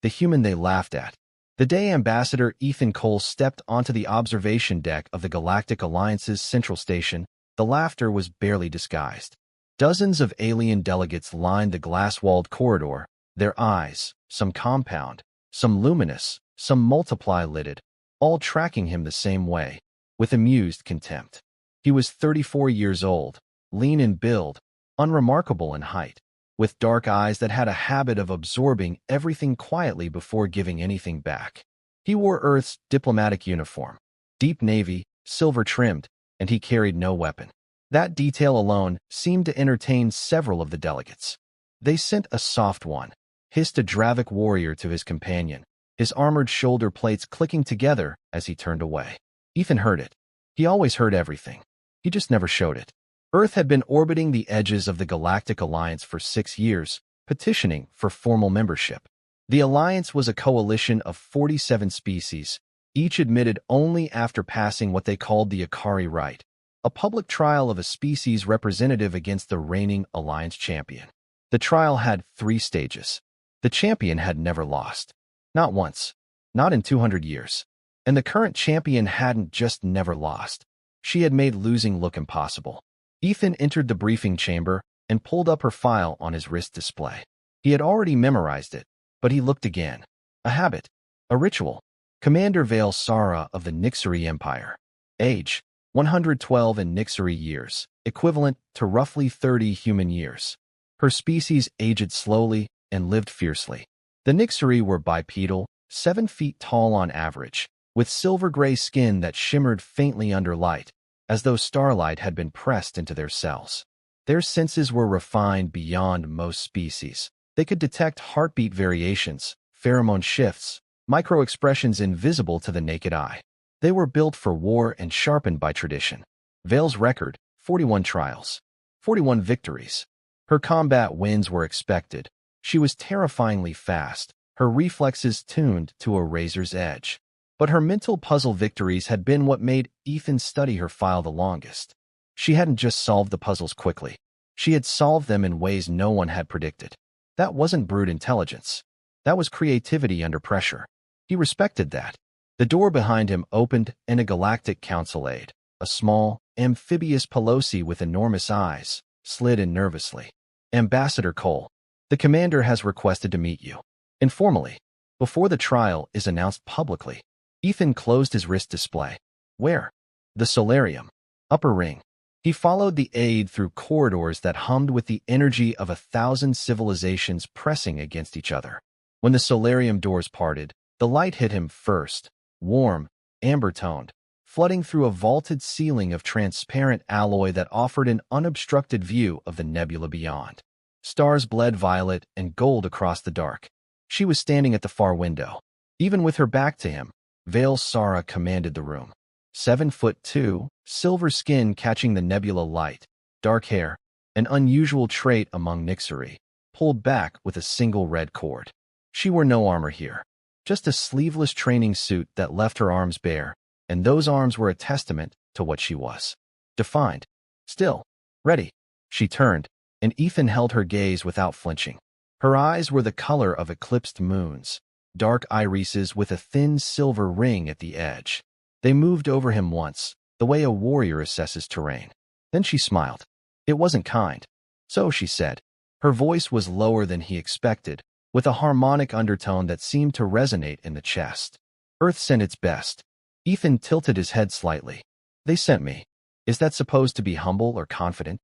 the human they laughed at. The day Ambassador Ethan Cole stepped onto the observation deck of the Galactic Alliance's Central Station, the laughter was barely disguised. Dozens of alien delegates lined the glass-walled corridor, their eyes, some compound, some luminous, some multiply-lidded, all tracking him the same way, with amused contempt. He was 34 years old, lean in build, unremarkable in height, with dark eyes that had a habit of absorbing everything quietly before giving anything back. He wore Earth's diplomatic uniform, deep navy, silver-trimmed, and he carried no weapon. That detail alone seemed to entertain several of the delegates. They sent a soft one, hissed a Dravik warrior to his companion, his armored shoulder plates clicking together as he turned away. Ethan heard it. He always heard everything. He just never showed it. Earth had been orbiting the edges of the Galactic Alliance for 6 years, petitioning for formal membership. The Alliance was a coalition of 47 species, each admitted only after passing what they called the Ikari Rite, a public trial of a species representative against the reigning Alliance champion. The trial had 3 stages. The champion had never lost. Not once. Not in 200 years. And the current champion hadn't just never lost. She had made losing look impossible. Ethan entered the briefing chamber and pulled up her file on his wrist display. He had already memorized it, but he looked again. A habit. A ritual. Commander Vale Sara of the Nixari Empire. Age, 112 in Nixari years, equivalent to roughly 30 human years. Her species aged slowly and lived fiercely. The Nixari were bipedal, 7 feet tall on average, with silver-gray skin that shimmered faintly under light, as though starlight had been pressed into their cells. Their senses were refined beyond most species. They could detect heartbeat variations, pheromone shifts, micro-expressions invisible to the naked eye. They were built for war and sharpened by tradition. Vale's record, 41 trials, 41 victories. Her combat wins were expected. She was terrifyingly fast, her reflexes tuned to a razor's edge. But her mental puzzle victories had been what made Ethan study her file the longest. She hadn't just solved the puzzles quickly. She had solved them in ways no one had predicted. That wasn't brute intelligence. That was creativity under pressure. He respected that. The door behind him opened and a Galactic Council aide, a small, amphibious Pelosi with enormous eyes, slid in nervously. Ambassador Cole, the commander has requested to meet you. Informally, before the trial is announced publicly. Ethan closed his wrist display. Where? The solarium. Upper ring. He followed the aide through corridors that hummed with the energy of 1,000 civilizations pressing against each other. When the solarium doors parted, the light hit him first, warm, amber-toned, flooding through a vaulted ceiling of transparent alloy that offered an unobstructed view of the nebula beyond. Stars bled violet and gold across the dark. She was standing at the far window. Even with her back to him, Vale Sara commanded the room. 7'2", silver skin catching the nebula light, dark hair, an unusual trait among Nixari, pulled back with a single red cord. She wore no armor here, just a sleeveless training suit that left her arms bare, and those arms were a testament to what she was. Defined. Still. Ready. She turned, and Ethan held her gaze without flinching. Her eyes were the color of eclipsed moons, dark irises with a thin silver ring at the edge. They moved over him once, the way a warrior assesses terrain. Then she smiled. It wasn't kind. So, she said. Her voice was lower than he expected, with a harmonic undertone that seemed to resonate in the chest. Earth sent its best. Ethan tilted his head slightly. They sent me. Is that supposed to be humble or confident?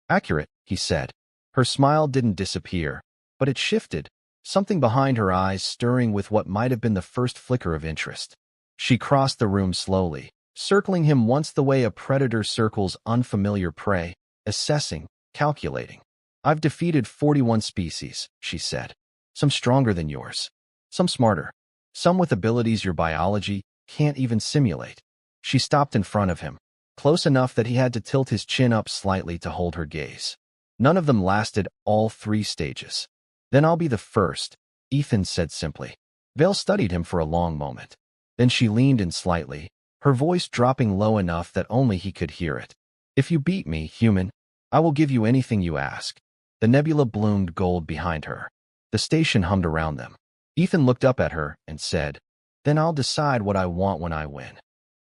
Accurate, he said. Her smile didn't disappear, but it shifted, something behind her eyes stirring with what might have been the first flicker of interest. She crossed the room slowly, circling him once the way a predator circles unfamiliar prey, assessing, calculating. I've defeated 41 species, she said. Some stronger than yours. Some smarter. Some with abilities your biology can't even simulate. She stopped in front of him, close enough that he had to tilt his chin up slightly to hold her gaze. None of them lasted all 3 stages. Then I'll be the first, Ethan said simply. Vale studied him for a long moment. Then she leaned in slightly, her voice dropping low enough that only he could hear it. If you beat me, human, I will give you anything you ask. The nebula bloomed gold behind her. The station hummed around them. Ethan looked up at her and said, "Then I'll decide what I want when I win."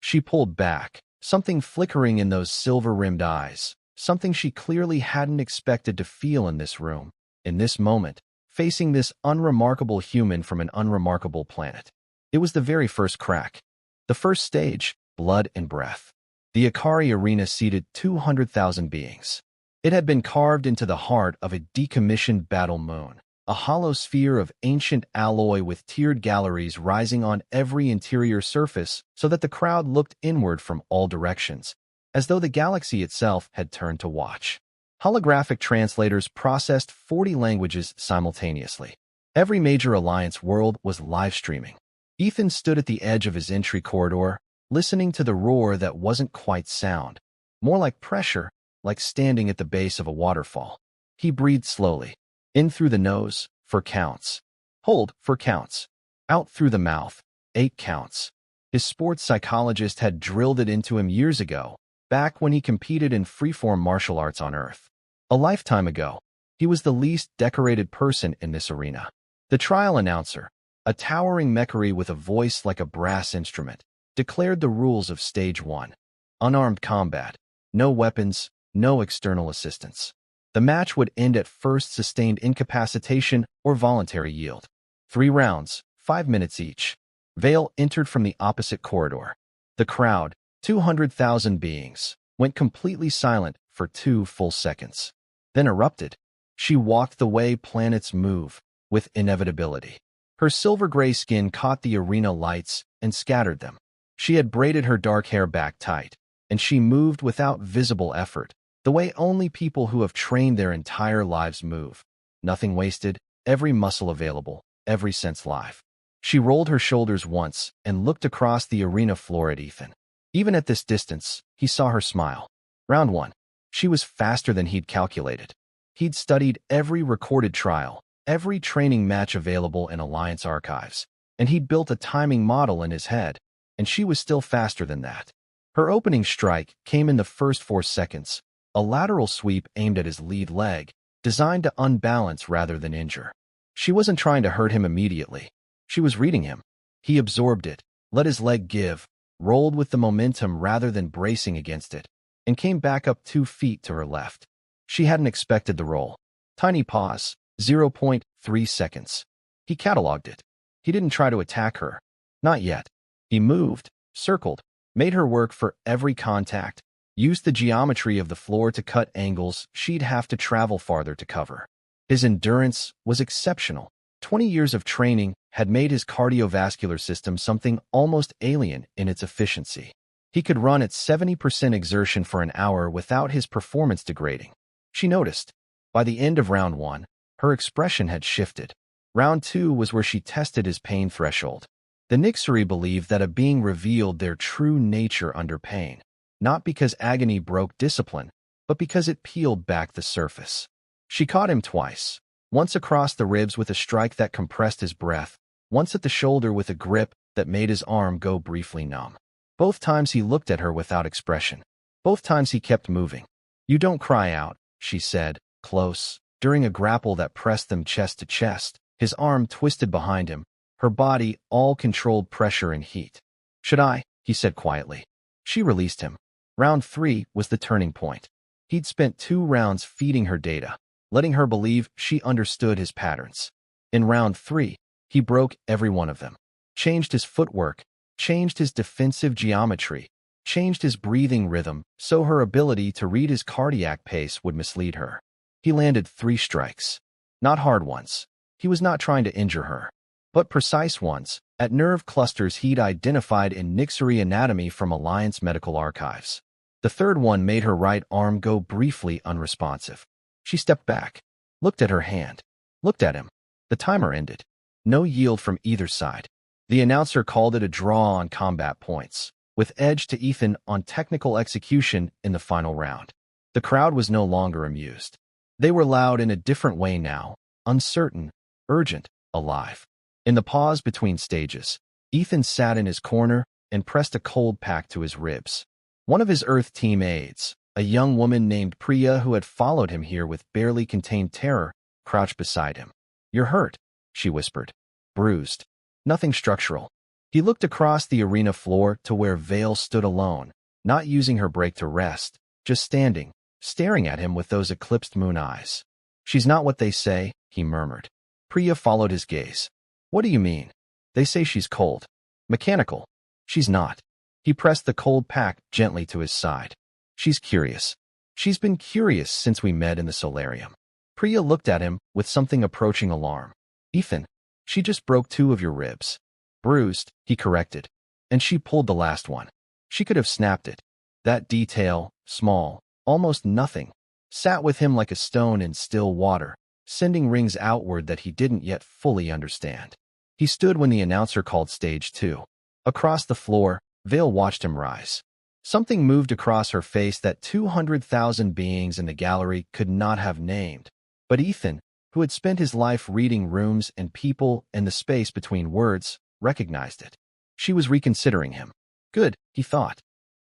She pulled back, something flickering in those silver-rimmed eyes, something she clearly hadn't expected to feel in this room, in this moment, facing this unremarkable human from an unremarkable planet. It was the very first crack. The first stage, blood and breath. The Akari arena seated 200,000 beings. It had been carved into the heart of a decommissioned battle moon, a hollow sphere of ancient alloy with tiered galleries rising on every interior surface so that the crowd looked inward from all directions, as though the galaxy itself had turned to watch. Holographic translators processed 40 languages simultaneously. Every major alliance world was live streaming. Ethan stood at the edge of his entry corridor, listening to the roar that wasn't quite sound, more like pressure, like standing at the base of a waterfall. He breathed slowly, in through the nose, 4 counts. Hold, 4 counts. Out through the mouth, 8 counts. His sports psychologist had drilled it into him years ago, back when he competed in freeform martial arts on Earth. A lifetime ago, he was the least decorated person in this arena. The trial announcer, a towering mechari with a voice like a brass instrument, declared the rules of Stage 1. Unarmed combat. No weapons, no external assistance. The match would end at first sustained incapacitation or voluntary yield. 3 rounds, 5 minutes each. Vale entered from the opposite corridor. The crowd, 200,000 beings, went completely silent for 2 full seconds. Then erupted. She walked the way planets move, with inevitability. Her silver-gray skin caught the arena lights and scattered them. She had braided her dark hair back tight, and she moved without visible effort, the way only people who have trained their entire lives move. Nothing wasted, every muscle available, every sense live. She rolled her shoulders once and looked across the arena floor at Ethan. Even at this distance, he saw her smile. Round 1. She was faster than he'd calculated. He'd studied every recorded trial, every training match available in Alliance archives, and he'd built a timing model in his head, and she was still faster than that. Her opening strike came in the first 4 seconds, a lateral sweep aimed at his lead leg, designed to unbalance rather than injure. She wasn't trying to hurt him immediately. She was reading him. He absorbed it, let his leg give, rolled with the momentum rather than bracing against it, and came back up 2 feet to her left. She hadn't expected the roll. Tiny pause, 0.3 seconds. He cataloged it. He didn't try to attack her. Not yet. He moved, circled, made her work for every contact, used the geometry of the floor to cut angles she'd have to travel farther to cover. His endurance was exceptional. 20 years of training had made his cardiovascular system something almost alien in its efficiency. He could run at 70% exertion for an hour without his performance degrading. She noticed. By the end of round 1, her expression had shifted. Round 2 was where she tested his pain threshold. The Nixari believed that a being revealed their true nature under pain, not because agony broke discipline, but because it peeled back the surface. She caught him twice, once across the ribs with a strike that compressed his breath, once at the shoulder with a grip that made his arm go briefly numb. Both times he looked at her without expression. Both times he kept moving. "You don't cry out," she said, close, during a grapple that pressed them chest to chest, his arm twisted behind him, her body all controlled pressure and heat. "Should I?" he said quietly. She released him. Round 3 was the turning point. He'd spent 2 rounds feeding her data, letting her believe she understood his patterns. In round 3, he broke every one of them. Changed his footwork, changed his defensive geometry, changed his breathing rhythm so her ability to read his cardiac pace would mislead her. He landed 3 strikes. Not hard ones. He was not trying to injure her, but precise ones, at nerve clusters he'd identified in Nixari anatomy from Alliance medical archives. The third one made her right arm go briefly unresponsive. She stepped back, looked at her hand, looked at him. The timer ended. No yield from either side. The announcer called it a draw on combat points, with edge to Ethan on technical execution in the final round. The crowd was no longer amused. They were loud in a different way now, uncertain, urgent, alive. In the pause between stages, Ethan sat in his corner and pressed a cold pack to his ribs. One of his Earth team aides, a young woman named Priya who had followed him here with barely contained terror, crouched beside him. "You're hurt," she whispered. bruised. Nothing structural. He looked across the arena floor to where Vale stood alone, not using her break to rest, just standing, staring at him with those eclipsed moon eyes. "She's not what they say," he murmured. Priya followed his gaze. "What do you mean?" "They say she's cold. Mechanical. She's not." He pressed the cold pack gently to his side. "She's curious. She's been curious since we met in the solarium." Priya looked at him with something approaching alarm. "Ethan, she just broke 2 of your ribs." "Bruised," he corrected. "And she pulled the last one. She could have snapped it." That detail, small, almost nothing, sat with him like a stone in still water, sending rings outward that he didn't yet fully understand. He stood when the announcer called stage 2. Across the floor, Vale watched him rise. Something moved across her face that 200,000 beings in the gallery could not have named. But Ethan, who had spent his life reading rooms and people and the space between words, recognized it. She was reconsidering him. Good, he thought.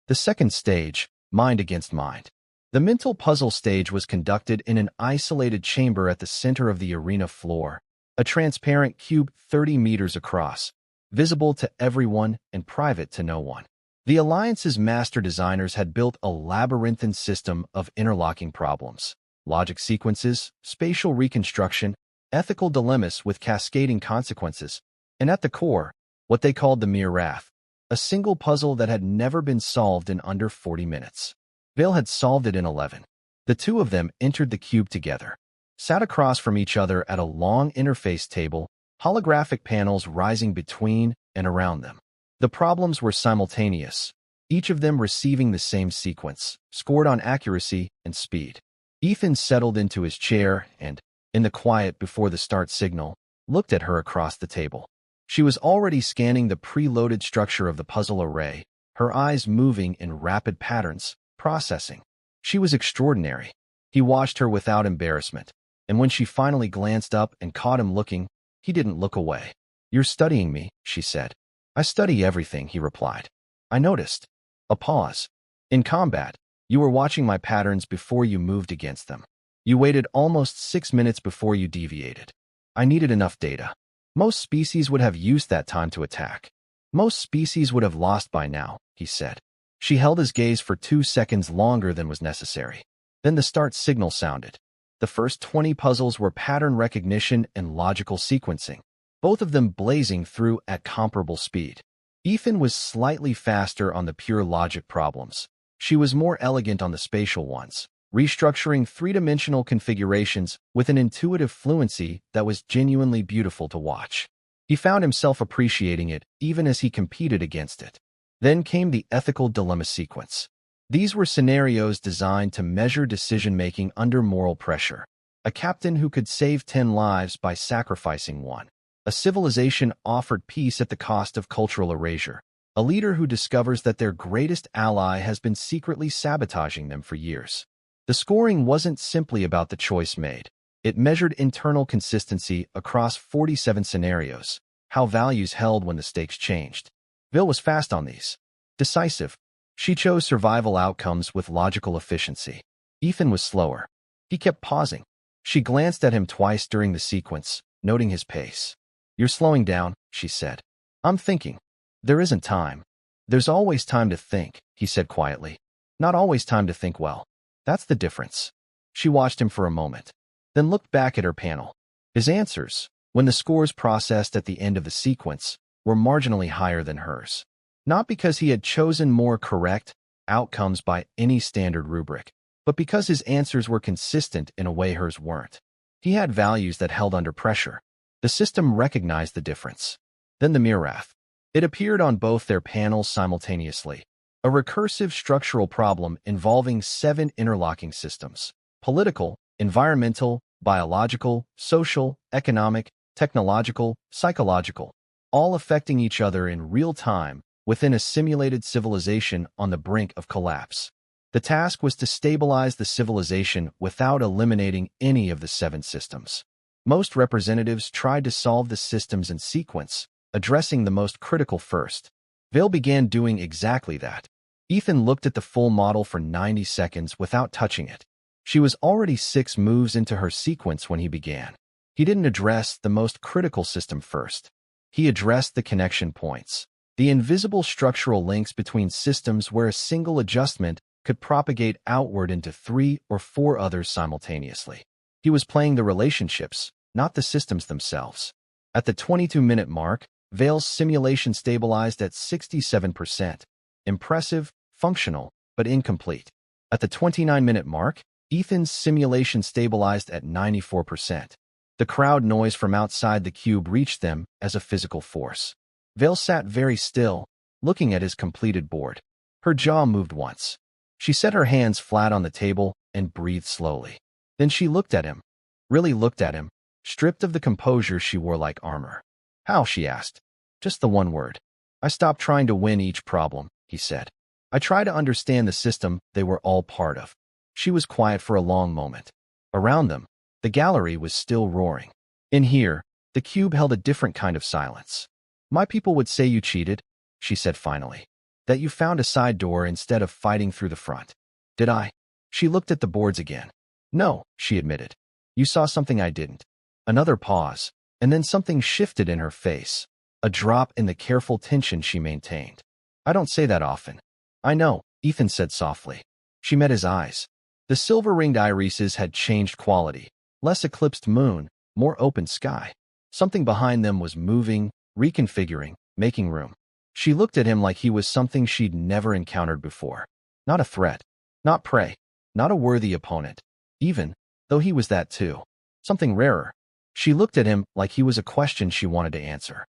The second stage, mind against mind. The mental puzzle stage was conducted in an isolated chamber at the center of the arena floor, a transparent cube 30 meters across, visible to everyone and private to no one. The Alliance's master designers had built a labyrinthine system of interlocking problems, logic sequences, spatial reconstruction, ethical dilemmas with cascading consequences, and at the core, what they called the mere wrath, a single puzzle that had never been solved in under 40 minutes. Vale had solved it in 11. The two of them entered the cube together, sat across from each other at a long interface table, holographic panels rising between and around them. The problems were simultaneous, each of them receiving the same sequence, scored on accuracy and speed. Ethan settled into his chair and, in the quiet before the start signal, looked at her across the table. She was already scanning the preloaded structure of the puzzle array, her eyes moving in rapid patterns, processing. She was extraordinary. He watched her without embarrassment, and when she finally glanced up and caught him looking, he didn't look away. "You're studying me," she said. "I study everything," he replied. "I noticed." A pause. "In combat, you were watching my patterns before you moved against them. You waited almost 6 minutes before you deviated. I needed enough data. Most species would have used that time to attack. Most species would have lost by now," he said. She held his gaze for 2 seconds longer than was necessary. Then the start signal sounded. The first 20 puzzles were pattern recognition and logical sequencing, both of them blazing through at comparable speed. Ethan was slightly faster on the pure logic problems. She was more elegant on the spatial ones, restructuring 3-dimensional configurations with an intuitive fluency that was genuinely beautiful to watch. He found himself appreciating it even as he competed against it. Then came the ethical dilemma sequence. These were scenarios designed to measure decision-making under moral pressure. A captain who could save 10 lives by sacrificing one. A civilization offered peace at the cost of cultural erasure. A leader who discovers that their greatest ally has been secretly sabotaging them for years. The scoring wasn't simply about the choice made. It measured internal consistency across 47 scenarios, how values held when the stakes changed. Vale was fast on these. Decisive. She chose survival outcomes with logical efficiency. Ethan was slower. He kept pausing. She glanced at him twice during the sequence, noting his pace. "You're slowing down," she said. "I'm thinking." "There isn't time." "There's always time to think," he said quietly. "Not always time to think well. That's the difference." She watched him for a moment, then looked back at her panel. His answers, when the scores processed at the end of the sequence, were marginally higher than hers. Not because he had chosen more correct outcomes by any standard rubric, but because his answers were consistent in a way hers weren't. He had values that held under pressure. The system recognized the difference. Then the Mirath. It appeared on both their panels simultaneously. A recursive structural problem involving 7 interlocking systems: political, environmental, biological, social, economic, technological, psychological, all affecting each other in real time within a simulated civilization on the brink of collapse. The task was to stabilize the civilization without eliminating any of the 7 systems. Most representatives tried to solve the systems in sequence, addressing the most critical first. Vale began doing exactly that. Ethan looked at the full model for 90 seconds without touching it. She was already 6 moves into her sequence when he began. He didn't address the most critical system first. He addressed the connection points, the invisible structural links between systems where a single adjustment could propagate outward into 3 or 4 others simultaneously. He was playing the relationships, not the systems themselves. At the 22-minute mark, Vale's simulation stabilized at 67%. Impressive, functional, but incomplete. At the 29-minute mark, Ethan's simulation stabilized at 94%. The crowd noise from outside the cube reached them as a physical force. Vale sat very still, looking at his completed board. Her jaw moved once. She set her hands flat on the table and breathed slowly. Then she looked at him, really looked at him, stripped of the composure she wore like armor. How? She asked. Just the one word. I stopped trying to win each problem, he said. I try to understand the system they were all part of. She was quiet for a long moment. Around them, the gallery was still roaring. In here, the cube held a different kind of silence. My people would say you cheated, she said finally. That you found a side door instead of fighting through the front. Did I? She looked at the boards again. No, she admitted. You saw something I didn't. Another pause, and then something shifted in her face. A drop in the careful tension she maintained. I don't say that often. I know, Ethan said softly. She met his eyes. The silver-ringed irises had changed quality. Less eclipsed moon, more open sky. Something behind them was moving, reconfiguring, making room. She looked at him like he was something she'd never encountered before. Not a threat, not prey, not a worthy opponent. Even, though he was that too. Something rarer. She looked at him like he was a question she wanted to answer.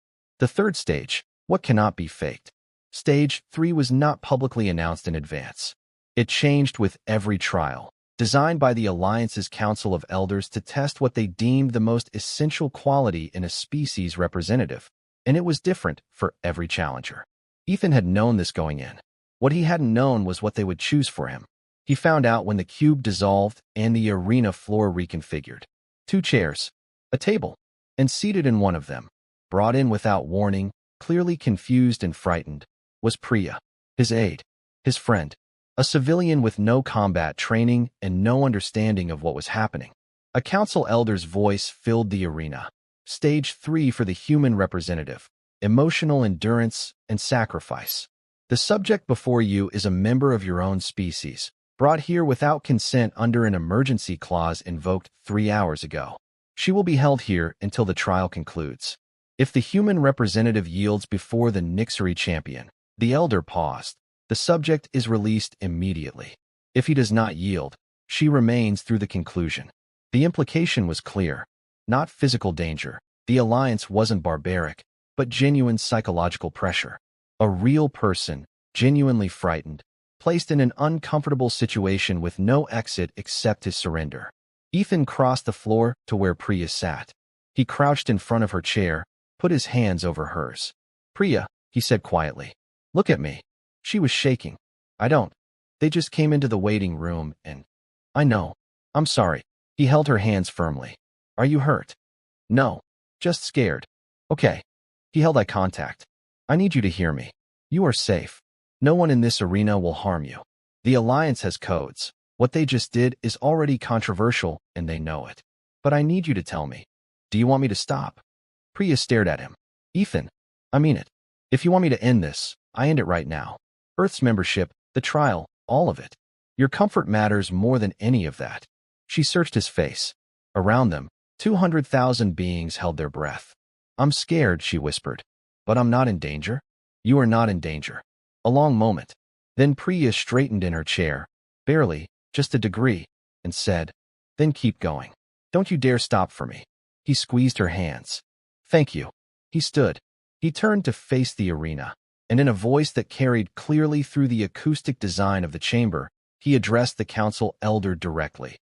The third stage, what cannot be faked. Stage 3 was not publicly announced in advance. It changed with every trial, designed by the Alliance's Council of Elders to test what they deemed the most essential quality in a species representative, and it was different for every challenger. Ethan had known this going in. What he hadn't known was what they would choose for him. He found out when the cube dissolved and the arena floor reconfigured. 2 chairs, a table, and seated in one of them, brought in without warning, clearly confused and frightened, was Priya, his aide, his friend, a civilian with no combat training and no understanding of what was happening. A council elder's voice filled the arena. Stage 3 for the human representative, emotional endurance and sacrifice. The subject before you is a member of your own species, brought here without consent under an emergency clause invoked 3 hours ago. She will be held here until the trial concludes. If the human representative yields before the Nixery champion, the elder paused, the subject is released immediately. If he does not yield, she remains through the conclusion. The implication was clear. Not physical danger. The Alliance wasn't barbaric, but genuine psychological pressure. A real person, genuinely frightened, placed in an uncomfortable situation with no exit except his surrender. Ethan crossed the floor to where Priya sat. He crouched in front of her chair, put his hands over hers. Priya, he said quietly. Look at me. She was shaking. I don't. They just came into the waiting room and... I know. I'm sorry. He held her hands firmly. Are you hurt? No. Just scared. Okay. He held eye contact. I need you to hear me. You are safe. No one in this arena will harm you. The Alliance has codes. What they just did is already controversial, and they know it. But I need you to tell me. Do you want me to stop? Priya stared at him. Ethan, I mean it. If you want me to end this, I end it right now. Earth's membership, the trial, all of it. Your comfort matters more than any of that. She searched his face. Around them, 200,000 beings held their breath. I'm scared, she whispered. But I'm not in danger. You are not in danger. A long moment. Then Priya straightened in her chair, barely, just a degree, and said, Then keep going. Don't you dare stop for me. He squeezed her hands. Thank you. He stood. He turned to face the arena, and in a voice that carried clearly through the acoustic design of the chamber, he addressed the council elder directly.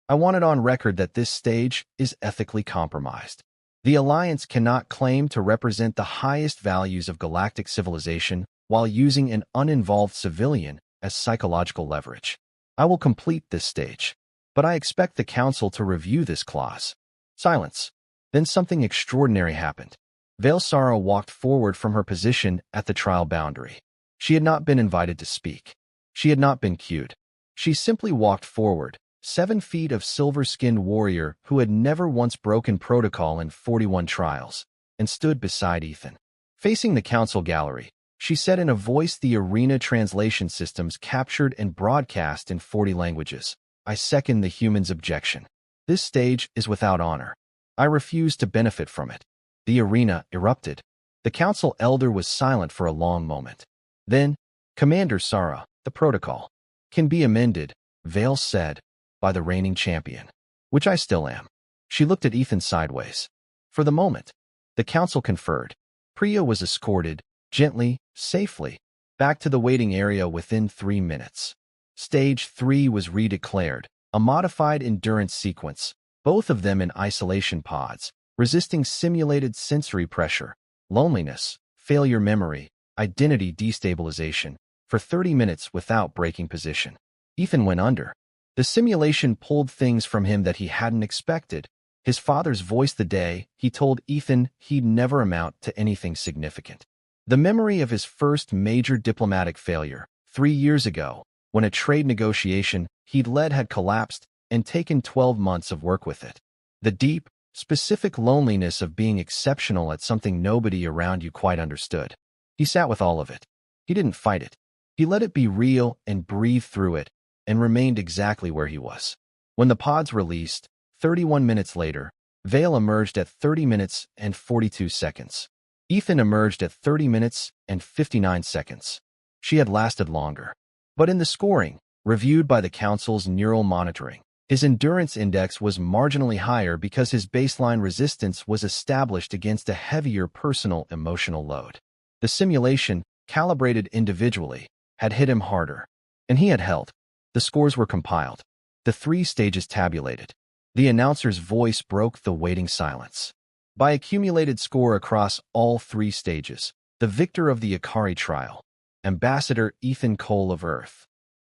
I want it on record that this stage is ethically compromised. The Alliance cannot claim to represent the highest values of galactic civilization while using an uninvolved civilian as psychological leverage. I will complete this stage, but I expect the council to review this clause. Silence. Then something extraordinary happened. Valesara walked forward from her position at the trial boundary. She had not been invited to speak. She had not been cued. She simply walked forward, 7 feet of silver-skinned warrior who had never once broken protocol in 41 trials. and stood beside Ethan. Facing the council gallery, she said in a voice the arena translation systems captured and broadcast in 40 languages, "I second the human's objection. This stage is without honor. I refuse to benefit from it." The arena erupted. The council elder was silent for a long moment. Then, "Commander Sarah, the protocol can be amended," Vale said, "by the reigning champion, which I still am." She looked at Ethan sideways. For the moment, the council conferred. Priya was escorted, gently, safely, back to the waiting area within 3 minutes. Stage 3 was redeclared, a modified endurance sequence, both of them in isolation pods, resisting simulated sensory pressure, loneliness, failure memory, identity destabilization, for 30 minutes without breaking position. Ethan went under. The simulation pulled things from him that he hadn't expected. His father's voice the day he told Ethan he'd never amount to anything significant. The memory of his first major diplomatic failure, 3 years ago, when a trade negotiation he'd led had collapsed and taken 12 months of work with it. The deep, specific loneliness of being exceptional at something nobody around you quite understood. He sat with all of it. He didn't fight it. He let it be real and breathed through it, and remained exactly where he was. When the pods released, 31 minutes later, Vale emerged at 30 minutes and 42 seconds. Ethan emerged at 30 minutes and 59 seconds. She had lasted longer. But in the scoring, reviewed by the council's neural monitoring, his endurance index was marginally higher because his baseline resistance was established against a heavier personal emotional load. The simulation, calibrated individually, had hit him harder, and he had held. The scores were compiled. The 3 stages tabulated. The announcer's voice broke the waiting silence. By accumulated score across all 3 stages, the victor of the Ikari trial, Ambassador Ethan Cole of Earth.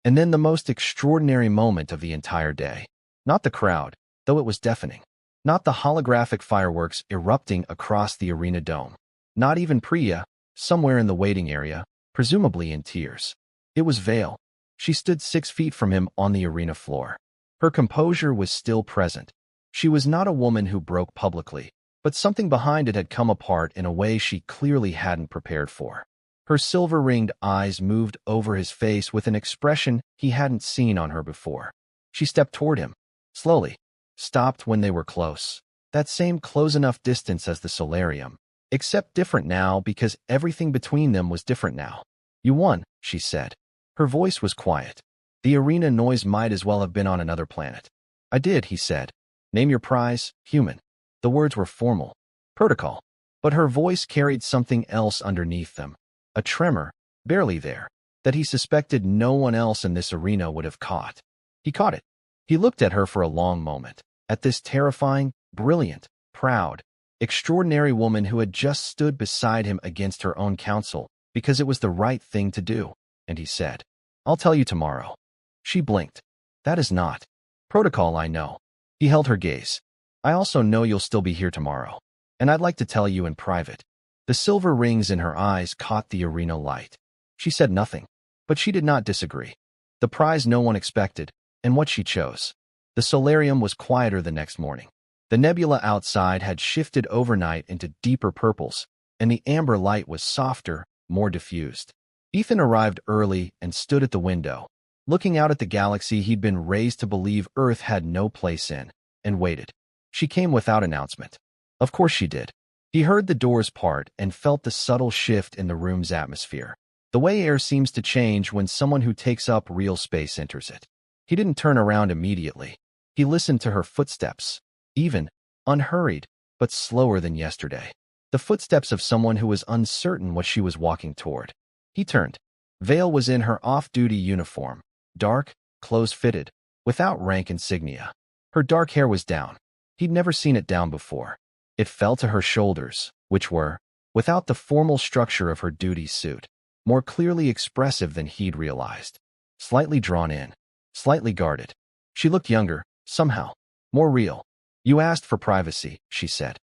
And then the most extraordinary moment of the entire day. Not the crowd, though it was deafening. Not the holographic fireworks erupting across the arena dome. Not even Priya, somewhere in the waiting area, presumably in tears. It was Vale. She stood 6 feet from him on the arena floor. Her composure was still present. She was not a woman who broke publicly, but something behind it had come apart in a way she clearly hadn't prepared for. Her silver-ringed eyes moved over his face with an expression he hadn't seen on her before. She stepped toward him, slowly, stopped when they were close. That same close enough distance as the solarium, except different now because everything between them was different now. "You won," she said. Her voice was quiet. The arena noise might as well have been on another planet. "I did," he said. "Name your prize, human." The words were formal. Protocol. But her voice carried something else underneath them. A tremor, barely there, that he suspected no one else in this arena would have caught. He caught it. He looked at her for a long moment, at this terrifying, brilliant, proud, extraordinary woman who had just stood beside him against her own counsel because it was the right thing to do, and he said, "I'll tell you tomorrow." She blinked. "That is not protocol, I know." He held her gaze. "I also know you'll still be here tomorrow, and I'd like to tell you in private." The silver rings in her eyes caught the arena light. She said nothing, but she did not disagree. The prize no one expected, and what she chose. The solarium was quieter the next morning. The nebula outside had shifted overnight into deeper purples, and the amber light was softer, more diffused. Ethan arrived early and stood at the window, looking out at the galaxy he'd been raised to believe Earth had no place in, and waited. She came without announcement. Of course she did. He heard the doors part and felt the subtle shift in the room's atmosphere, the way air seems to change when someone who takes up real space enters it. He didn't turn around immediately. He listened to her footsteps, even, unhurried, but slower than yesterday. The footsteps of someone who was uncertain what she was walking toward. He turned. Vale was in her off-duty uniform, dark, close-fitted, without rank insignia. Her dark hair was down. He'd never seen it down before. It fell to her shoulders, which were, without the formal structure of her duty suit, more clearly expressive than he'd realized. Slightly drawn in, slightly guarded. She looked younger, somehow, more real. "You asked for privacy," she said.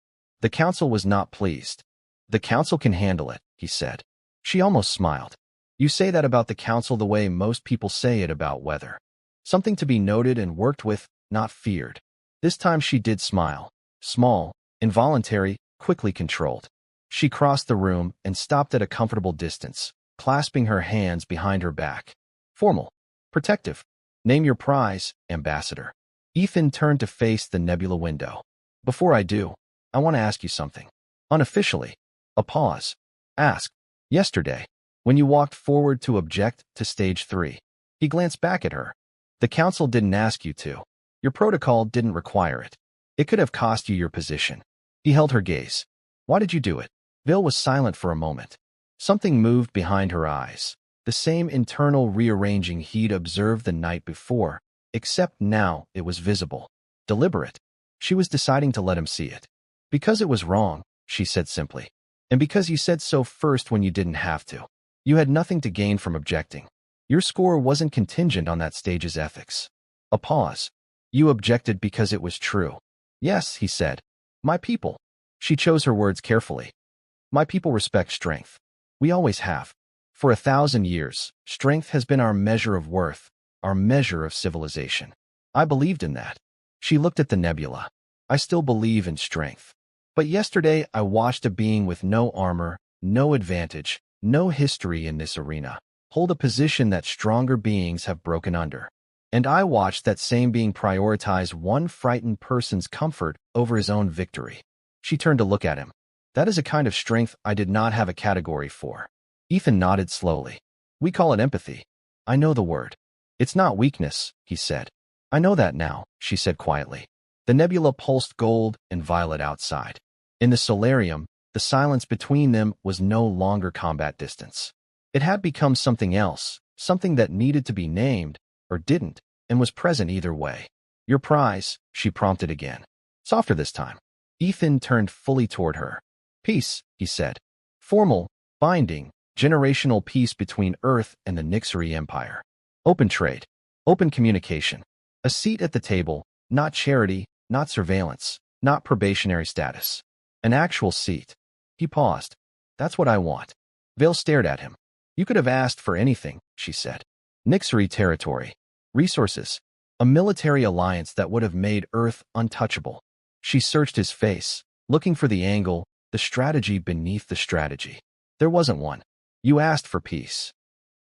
The council was not pleased. "The council can handle it," he said. She almost smiled. "You say that about the council the way most people say it about weather. Something to be noted and worked with, not feared." This time she did smile. Small, involuntary, quickly controlled. She crossed the room and stopped at a comfortable distance, clasping her hands behind her back. Formal. Protective. Name your prize, Ambassador. Ethan turned to face the nebula window. Before I do, I want to ask you something. Unofficially. A pause. Ask. Yesterday, when you walked forward to object to stage 3. He glanced back at her. The council didn't ask you to. Your protocol didn't require it. It could have cost you your position. He held her gaze. Why did you do it? Vil was silent for a moment. Something moved behind her eyes. The same internal rearranging he'd observed the night before, except now it was visible. Deliberate. She was deciding to let him see it. Because it was wrong, she said simply. And because you said so first when you didn't have to. You had nothing to gain from objecting. Your score wasn't contingent on that stage's ethics. A pause. You objected because it was true. Yes, he said. My people. She chose her words carefully. My people respect strength. We always have. For 1,000 years, strength has been our measure of worth, our measure of civilization. I believed in that. She looked at the nebula. I still believe in strength. But yesterday I watched a being with no armor, no advantage, no history in this arena, hold a position that stronger beings have broken under. And I watched that same being prioritize one frightened person's comfort over his own victory. She turned to look at him. That is a kind of strength I did not have a category for. Ethan nodded slowly. We call it empathy. I know the word. It's not weakness, he said. I know that now, she said quietly. The nebula pulsed gold and violet outside. In the solarium, the silence between them was no longer combat distance. It had become something else, something that needed to be named, or didn't, and was present either way. Your prize, she prompted again. Softer this time. Ethan turned fully toward her. Peace, he said. Formal, binding, generational peace between Earth and the Nixery Empire. Open trade. Open communication. A seat at the table, not charity, not surveillance, not probationary status. An actual seat. He paused. That's what I want. Vale stared at him. You could have asked for anything, she said. Nixery territory. Resources. A military alliance that would have made Earth untouchable. She searched his face, looking for the angle, the strategy beneath the strategy. There wasn't one. You asked for peace.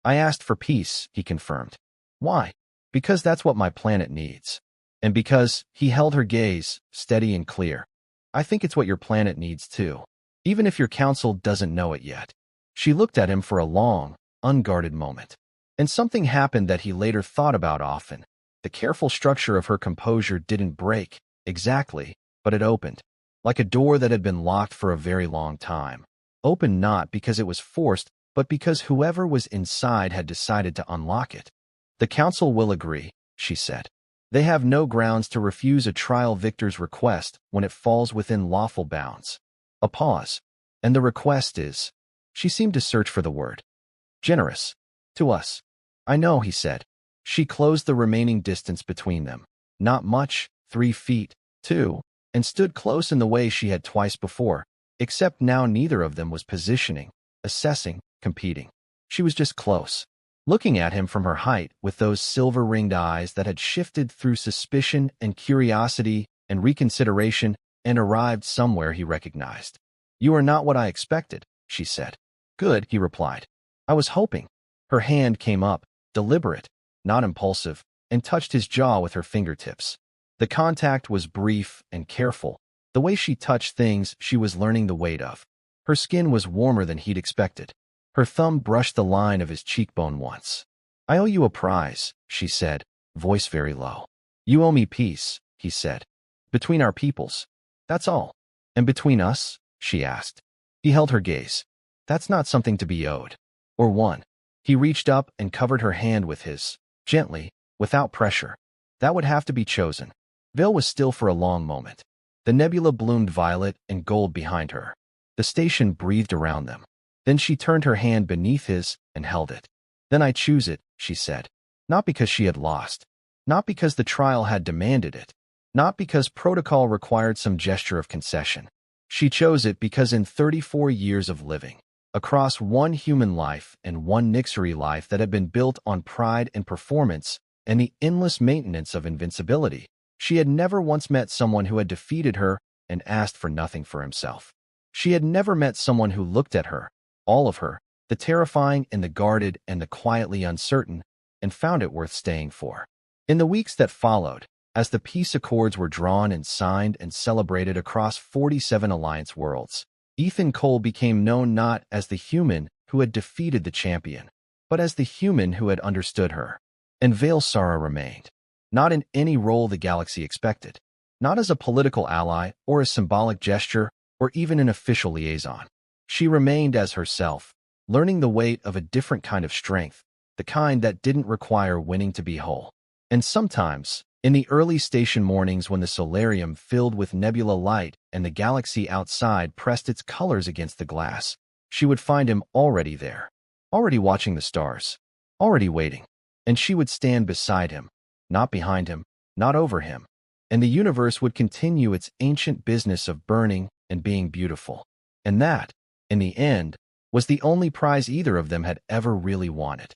I asked for peace, he confirmed. Why? Because that's what my planet needs. And because, he held her gaze, steady and clear. I think it's what your planet needs too. Even if your council doesn't know it yet. She looked at him for a long, unguarded moment. And something happened that he later thought about often. The careful structure of her composure didn't break, exactly, but it opened. Like a door that had been locked for a very long time. Opened not because it was forced, but because whoever was inside had decided to unlock it. The council will agree, she said. They have no grounds to refuse a trial victor's request when it falls within lawful bounds. A pause. And the request is. She seemed to search for the word. Generous. To us. I know, he said. She closed the remaining distance between them. Not much, 3 feet, 2, and stood close in the way she had twice before, except now neither of them was positioning, assessing, competing. She was just close. Looking at him from her height with those silver-ringed eyes that had shifted through suspicion and curiosity and reconsideration and arrived somewhere he recognized. You are not what I expected, she said. Good, he replied. I was hoping. Her hand came up, deliberate, not impulsive, and touched his jaw with her fingertips. The contact was brief and careful, the way she touched things she was learning the weight of. Her skin was warmer than he'd expected. Her thumb brushed the line of his cheekbone once. I owe you a prize, she said, voice very low. You owe me peace, he said. Between our peoples. That's all. And between us? She asked. He held her gaze. That's not something to be owed. Or won. He reached up and covered her hand with his, gently, without pressure. That would have to be chosen. Vale was still for a long moment. The nebula bloomed violet and gold behind her. The station breathed around them. Then she turned her hand beneath his and held it. Then I choose it, she said. Not because she had lost. Not because the trial had demanded it. Not because protocol required some gesture of concession. She chose it because in 34 years of living, across one human life and one Nixery life that had been built on pride and performance and the endless maintenance of invincibility, she had never once met someone who had defeated her and asked for nothing for himself. She had never met someone who looked at her, all of her, the terrifying and the guarded and the quietly uncertain, and found it worth staying for. In the weeks that followed, as the peace accords were drawn and signed and celebrated across 47 Alliance worlds, Ethan Cole became known not as the human who had defeated the champion, but as the human who had understood her. And Vale Sara remained, not in any role the galaxy expected, not as a political ally or a symbolic gesture or even an official liaison. She remained as herself, learning the weight of a different kind of strength, the kind that didn't require winning to be whole. And sometimes, in the early station mornings when the solarium filled with nebula light and the galaxy outside pressed its colors against the glass, she would find him already there, already watching the stars, already waiting. And she would stand beside him, not behind him, not over him, and the universe would continue its ancient business of burning and being beautiful. And that, in the end, was the only prize either of them had ever really wanted.